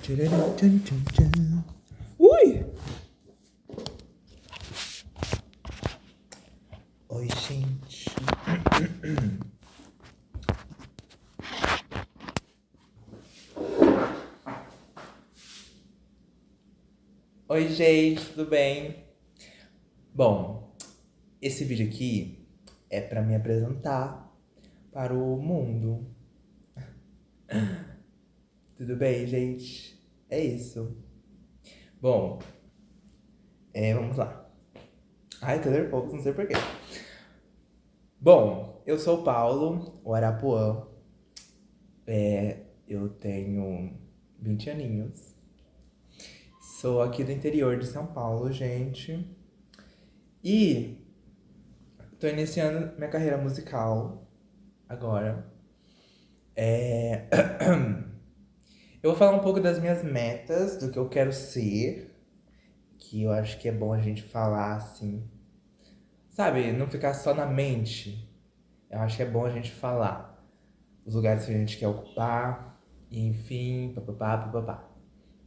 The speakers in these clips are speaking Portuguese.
Tcharam, tchan, tchan, tchan. Ui! Oi, gente. Oi, gente, tudo bem? Bom, esse vídeo aqui é pra me apresentar para o mundo. Tudo bem, gente? É isso. Bom, vamos lá. Ai, tô nervoso, não sei porquê. Bom, eu sou o Paulo, o Arapuã. Eu tenho 20 aninhos. Sou aqui do interior de São Paulo, gente. E tô iniciando minha carreira musical agora. Eu vou falar um pouco das minhas metas, do que eu quero ser, que eu acho que é bom a gente falar assim, sabe? Não ficar só na mente. Eu acho que é bom a gente falar os lugares que a gente quer ocupar, e enfim, papapá, papapá.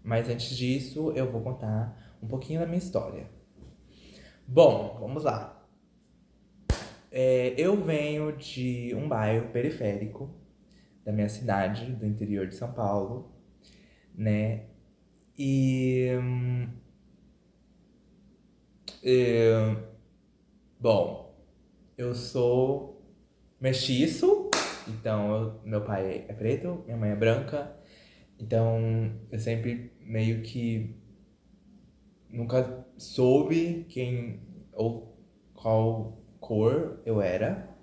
Mas antes disso, eu vou contar um pouquinho da minha história. Bom, vamos lá. Eu venho de um bairro periférico da minha cidade, do interior de São Paulo, né? E. é, Bom, eu sou mestiço, então meu pai é preto, minha mãe é branca, então eu sempre meio que nunca soube quem ou qual cor eu era.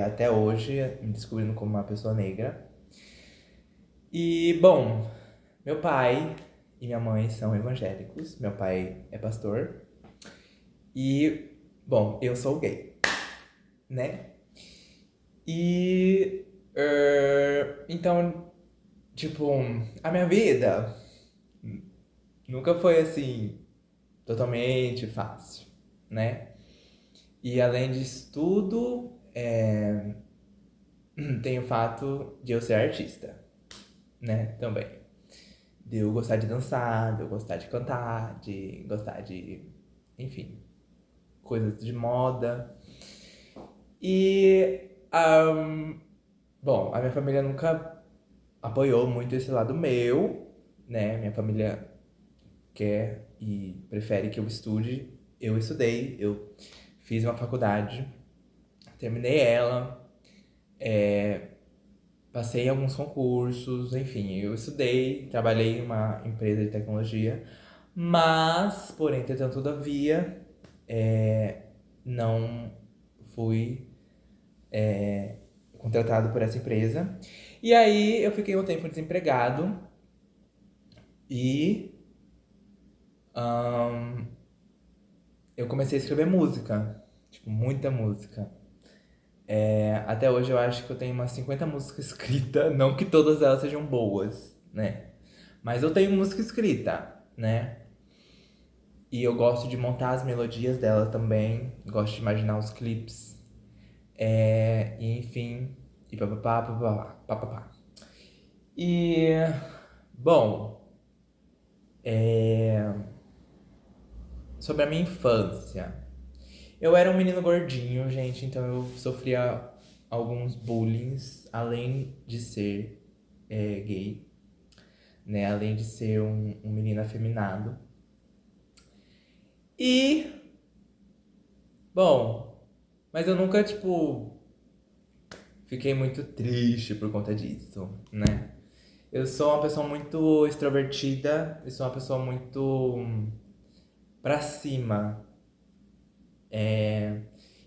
Até hoje, me descobrindo como uma pessoa negra. E, bom, meu pai e minha mãe são evangélicos. Meu pai é pastor. E, bom, eu sou gay, né? E, então, tipo, a minha vida nunca foi assim, totalmente fácil, né? E além disso tudo, tem o fato de eu ser artista, né? Também. De eu gostar de dançar, de eu gostar de cantar, de gostar de, enfim, coisas de moda. E, bom, a minha família nunca apoiou muito esse lado meu, né? Minha família quer e prefere que eu estude. Eu estudei, eu fiz uma faculdade, terminei ela, passei em alguns concursos, enfim, eu estudei, trabalhei em uma empresa de tecnologia, mas, porém, entretanto, todavia, não fui contratado por essa empresa. E aí eu fiquei um tempo desempregado e ahn, eu comecei a escrever música, tipo, muita música. Até hoje eu acho que eu tenho umas 50 músicas escritas, não que todas elas sejam boas, né? Mas eu tenho música escrita, né? E eu gosto de montar as melodias dela também, gosto de imaginar os clipes, e enfim, e papapá, papapá, papapá. E, bom, sobre a minha infância. Eu era um menino gordinho, gente, então eu sofria alguns bullying, além de ser gay, né? Além de ser um menino afeminado. E, bom, mas eu nunca, tipo, fiquei muito triste por conta disso, né? Eu sou uma pessoa muito extrovertida, eu sou uma pessoa muito pra cima. É,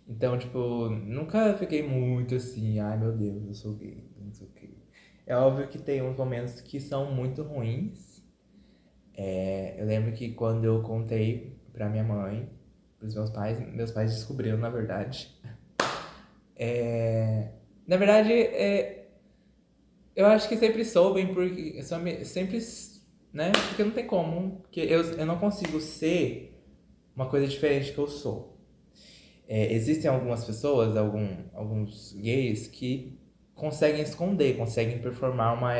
Então, tipo, nunca fiquei muito assim, ai meu Deus, eu sou gay, não sei o quê. É óbvio que tem uns momentos que são muito ruins. Eu lembro que quando eu contei pra minha mãe, pros meus pais descobriram, na verdade. Na verdade, eu acho que sempre soubem, porque sempre, né? Porque não tem como, porque eu não consigo ser uma coisa diferente que eu sou. Existem algumas pessoas, alguns gays, que conseguem esconder, conseguem performar uma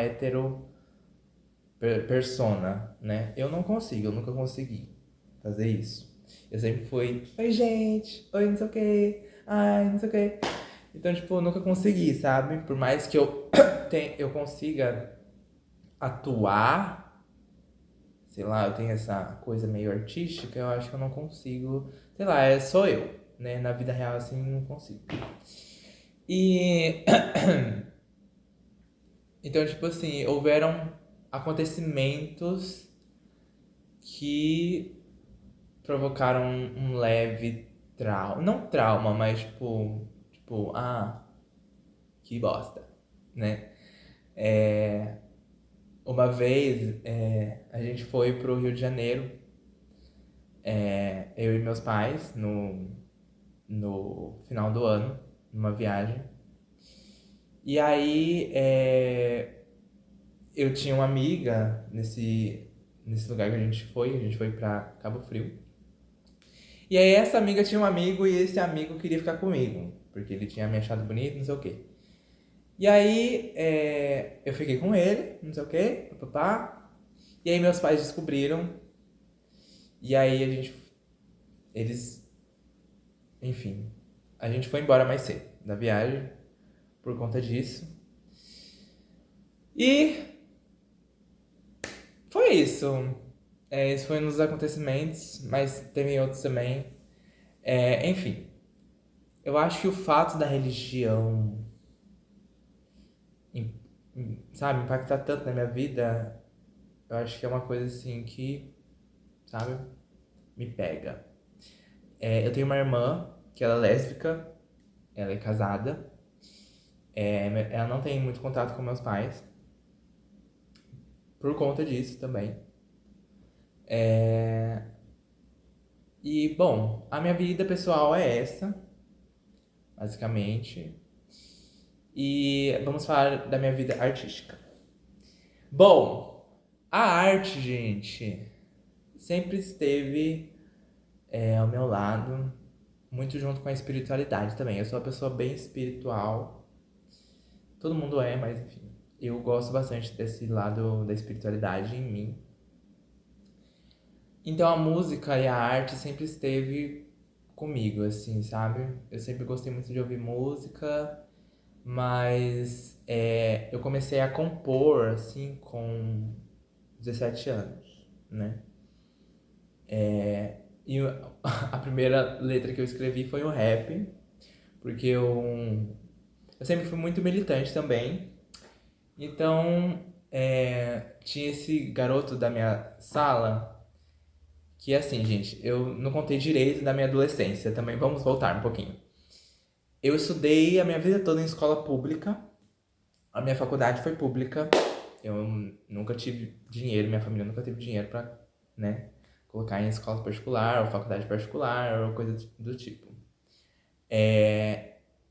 persona, né? Eu não consigo, eu nunca consegui fazer isso. Eu sempre fui, oi gente, oi não sei o que, ai não sei o que. Então, tipo, eu nunca consegui, sabe? Por mais que eu consiga atuar, sei lá, eu tenho essa coisa meio artística, eu acho que eu não consigo, sei lá, sou eu, né? Na vida real, assim, não consigo. E então, tipo assim, houveram acontecimentos que provocaram um leve trauma. Não trauma, mas tipo, que bosta, né? Uma vez a gente foi pro Rio de Janeiro, eu e meus pais, no final do ano, numa viagem. E aí eu tinha uma amiga nesse lugar que a gente foi pra Cabo Frio. E aí essa amiga tinha um amigo e esse amigo queria ficar comigo, porque ele tinha me achado bonito, não sei o quê. E aí eu fiquei com ele, não sei o quê, papá. E aí meus pais descobriram. E aí eles, enfim, a gente foi embora mais cedo da viagem por conta disso. E foi isso. Isso foi nos acontecimentos, mas teve outros também. Enfim, eu acho que o fato da religião, sabe, impactar tanto na minha vida, eu acho que é uma coisa assim que, sabe, me pega. Eu tenho uma irmã que ela é lésbica, ela é casada, ela não tem muito contato com meus pais, por conta disso também. E, bom, a minha vida pessoal é essa, basicamente. E vamos falar da minha vida artística. Bom, a arte, gente, sempre esteve ao meu lado, muito junto com a espiritualidade também. Eu sou uma pessoa bem espiritual. Todo mundo é, mas enfim. Eu gosto bastante desse lado da espiritualidade em mim. Então a música e a arte sempre esteve comigo, assim, sabe? Eu sempre gostei muito de ouvir música, mas eu comecei a compor, assim, com 17 anos, né? E a primeira letra que eu escrevi foi um rap, porque eu sempre fui muito militante também. Então, tinha esse garoto da minha sala que, assim, gente, eu não contei direito da minha adolescência, também vamos voltar um pouquinho. Eu estudei a minha vida toda em escola pública, a minha faculdade foi pública, eu nunca tive dinheiro, minha família nunca teve dinheiro pra, né, colocar em escola particular, ou faculdade particular, ou coisa do tipo.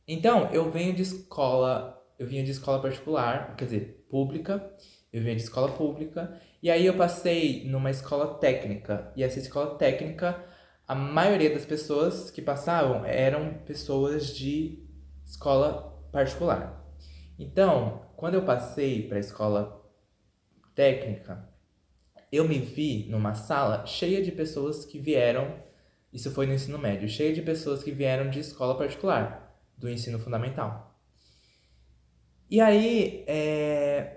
Então, eu vinha de escola particular, quer dizer, pública, eu vinha de escola pública, e aí eu passei numa escola técnica, e essa escola técnica, a maioria das pessoas que passavam eram pessoas de escola particular. Então, quando eu passei para a escola técnica, eu me vi numa sala cheia de pessoas que vieram, isso foi no ensino médio, cheia de pessoas que vieram de escola particular, do ensino fundamental. E aí,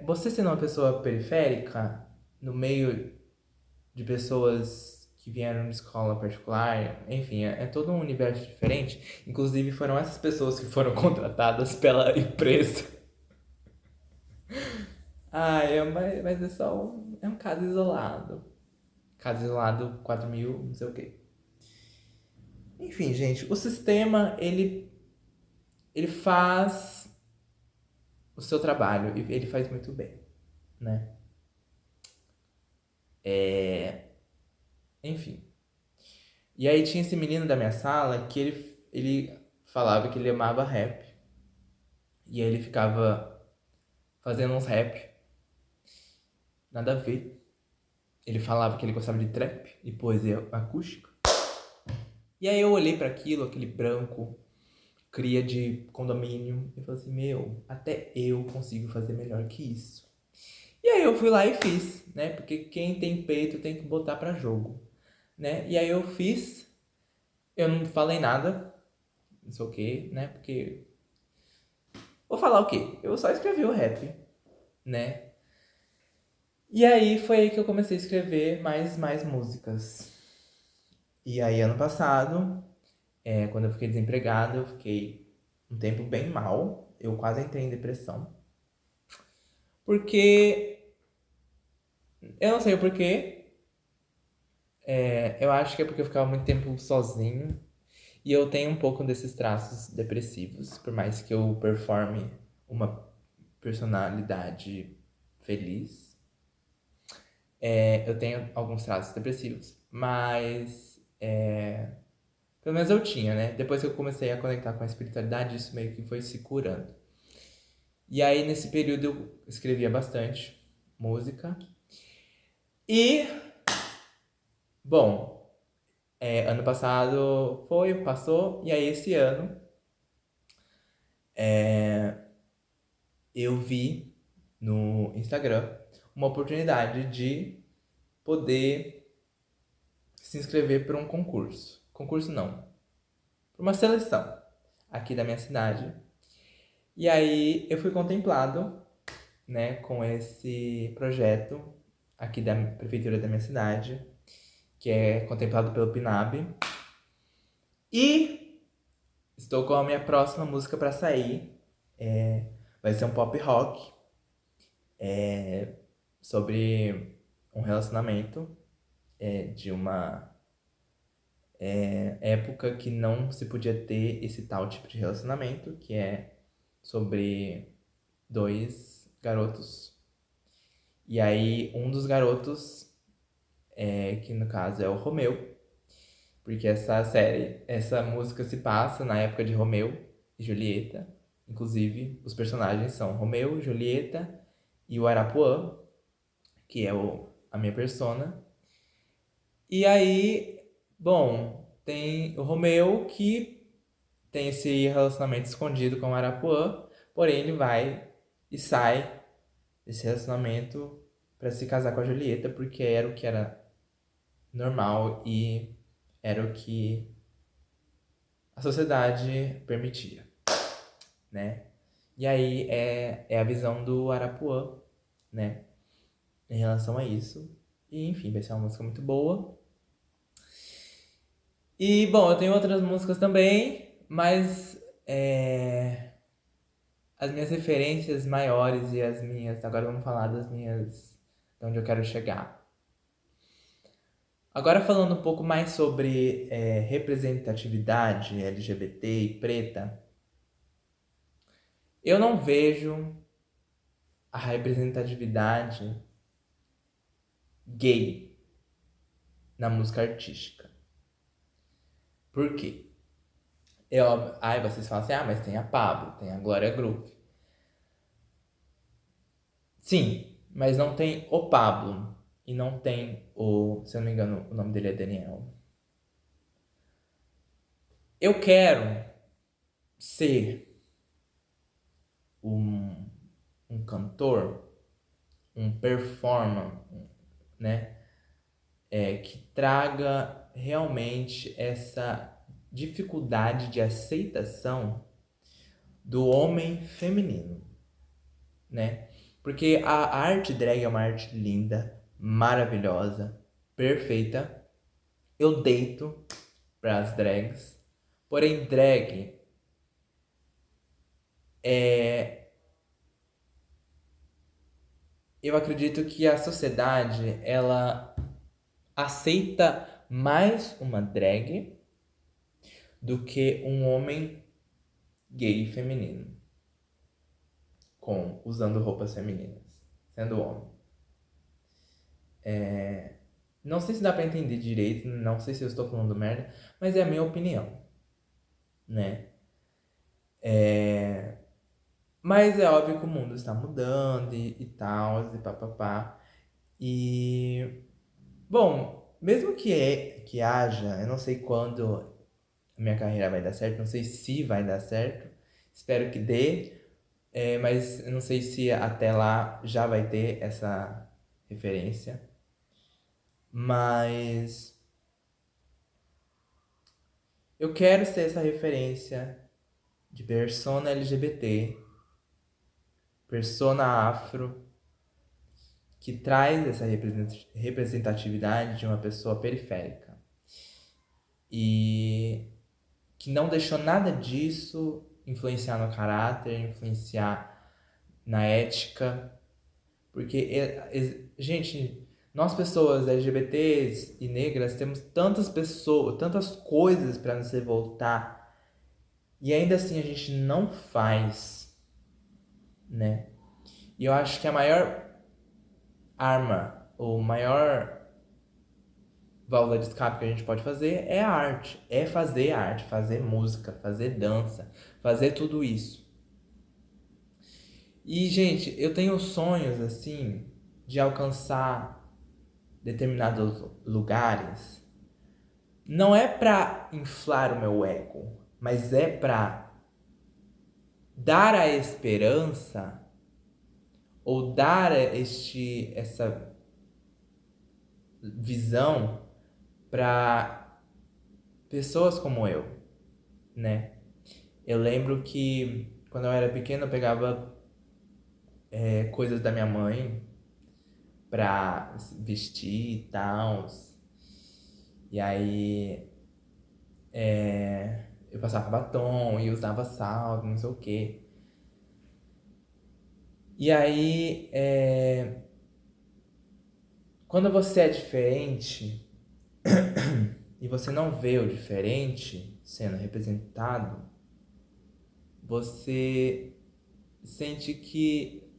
você sendo uma pessoa periférica, no meio de pessoas que vieram de escola particular, enfim, é todo um universo diferente. Inclusive, foram essas pessoas que foram contratadas pela empresa. Mas é só é um caso isolado. Caso isolado, 4.000, não sei o quê. Enfim, gente, o sistema, ele faz o seu trabalho e ele faz muito bem, né? Enfim. E aí tinha esse menino da minha sala que ele falava que ele amava rap. E aí ele ficava fazendo uns rap, nada a ver. Ele falava que ele gostava de trap e poesia acústica. E aí eu olhei para aquilo, aquele branco, cria de condomínio, e falei assim, meu, até eu consigo fazer melhor que isso. E aí eu fui lá e fiz, né? Porque quem tem peito tem que botar pra jogo, né? E aí eu fiz, eu não falei nada, não sei o que, né? Porque vou falar o quê? Eu só escrevi o rap, né? E aí foi aí que eu comecei a escrever mais músicas. E aí ano passado, quando eu fiquei desempregado, eu fiquei um tempo bem mal. Eu quase entrei em depressão. Porque eu não sei o porquê. Eu acho que é porque eu ficava muito tempo sozinho. E eu tenho um pouco desses traços depressivos, por mais que eu performe uma personalidade feliz. Eu tenho alguns traços depressivos, mas pelo menos eu tinha, né? Depois que eu comecei a conectar com a espiritualidade, isso meio que foi se curando. E aí, nesse período, eu escrevia bastante música. E, bom, ano passado passou, e aí esse ano eu vi no Instagram uma oportunidade de poder se inscrever para um concurso. Concurso não, para uma seleção aqui da minha cidade. E aí eu fui contemplado, né, com esse projeto aqui da prefeitura da minha cidade, que é contemplado pelo PNAB. E estou com a minha próxima música para sair. Vai ser um pop rock sobre um relacionamento de uma época que não se podia ter esse tal tipo de relacionamento, que é sobre dois garotos. E aí um dos garotos, que no caso é o Romeu, porque essa música se passa na época de Romeu e Julieta. Inclusive, os personagens são Romeu, Julieta e o Arapuã, que é a minha persona. E aí, bom, tem o Romeu que tem esse relacionamento escondido com o Arapuã, porém ele vai e sai desse relacionamento para se casar com a Julieta, porque era o que era normal e era o que a sociedade permitia, né? E aí é a visão do Arapuã, né? Em relação a isso. E enfim, vai ser uma música muito boa. E bom, eu tenho outras músicas também, mas as minhas referências maiores e as minhas. Agora vamos falar das minhas. De onde eu quero chegar. Agora falando um pouco mais sobre representatividade LGBT e preta, eu não vejo a representatividade gay na música artística. Por quê? Aí vocês falam assim, mas tem a Pablo, tem a Glória Groove. Sim, mas não tem o Pablo e não tem se eu não me engano, o nome dele é Daniel. Eu quero ser um cantor, um performer, né? Que traga realmente essa dificuldade de aceitação do homem feminino, né? Porque a arte drag é uma arte linda, maravilhosa, perfeita. Eu deito para as drags. Porém, drag eu acredito que a sociedade ela aceita mais uma drag do que um homem gay feminino usando roupas femininas, sendo homem. Não sei se dá pra entender direito, não sei se eu estou falando merda, mas é a minha opinião, né? Mas é óbvio que o mundo está mudando e tal, e papapá. E, bom, mesmo que haja, eu não sei quando a minha carreira vai dar certo, não sei se vai dar certo, espero que dê. Mas eu não sei se até lá já vai ter essa referência. Mas eu quero ser essa referência de persona LGBT, persona afro, que traz essa representatividade de uma pessoa periférica. E que não deixou nada disso influenciar no caráter, influenciar na ética. Porque, gente, nós pessoas LGBTs e negras temos tantas pessoas, tantas coisas para nos revoltar e ainda assim a gente não faz, né? E eu acho que a maior arma, ou maior válvula de escape que a gente pode fazer é a arte, fazer música, fazer dança, fazer tudo isso. E, gente, eu tenho sonhos, assim, de alcançar determinados lugares. Não é pra inflar o meu ego, mas é pra dar a esperança ou dar essa visão para pessoas como eu, né? Eu lembro que quando eu era pequeno eu pegava coisas da minha mãe pra vestir e tal. E aí eu passava batom e usava salto, não sei o quê. E aí, quando você é diferente e você não vê o diferente sendo representado, você sente que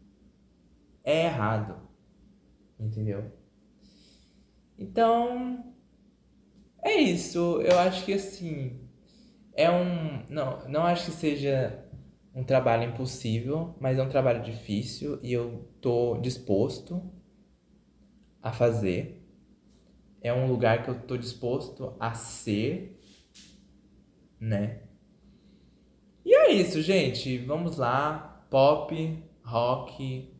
é errado, entendeu? Então, é isso. Eu acho que assim, não acho que seja um trabalho impossível, mas é um trabalho difícil e eu tô disposto a fazer. É um lugar que eu tô disposto a ser, né? E é isso, gente. Vamos lá. Pop, rock,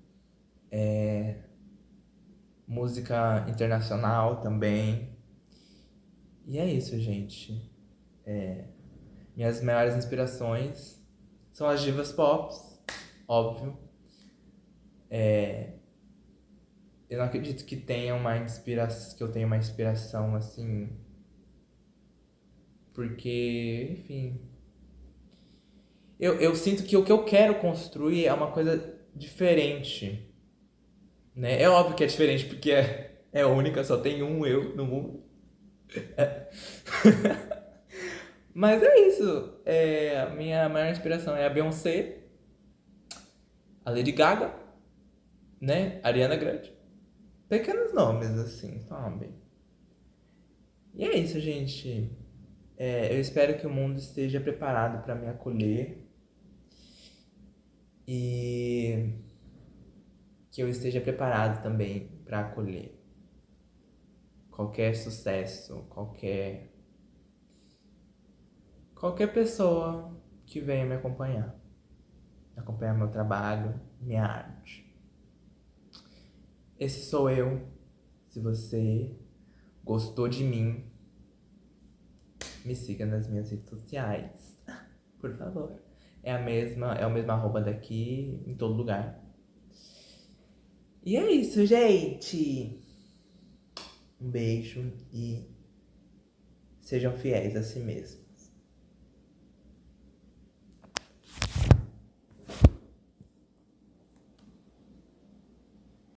música internacional também. E é isso, gente. Minhas maiores inspirações são as divas pop, óbvio. Eu não acredito que que eu tenha uma inspiração assim, porque, enfim, eu sinto que o que eu quero construir é uma coisa diferente, né? É óbvio que é diferente porque é única, só tem um eu no mundo. Mas é isso. A minha maior inspiração é a Beyoncé, a Lady Gaga, né? A Ariana Grande. Pequenos nomes, assim, sabe? E é isso, gente. Eu espero que o mundo esteja preparado para me acolher e que eu esteja preparado também para acolher qualquer sucesso, qualquer pessoa que venha me acompanhar meu trabalho, minha arte. Esse sou eu. Se você gostou de mim, me siga nas minhas redes sociais, por favor. É o mesmo arroba daqui em todo lugar. E é isso, gente. Um beijo e sejam fiéis a si mesmos.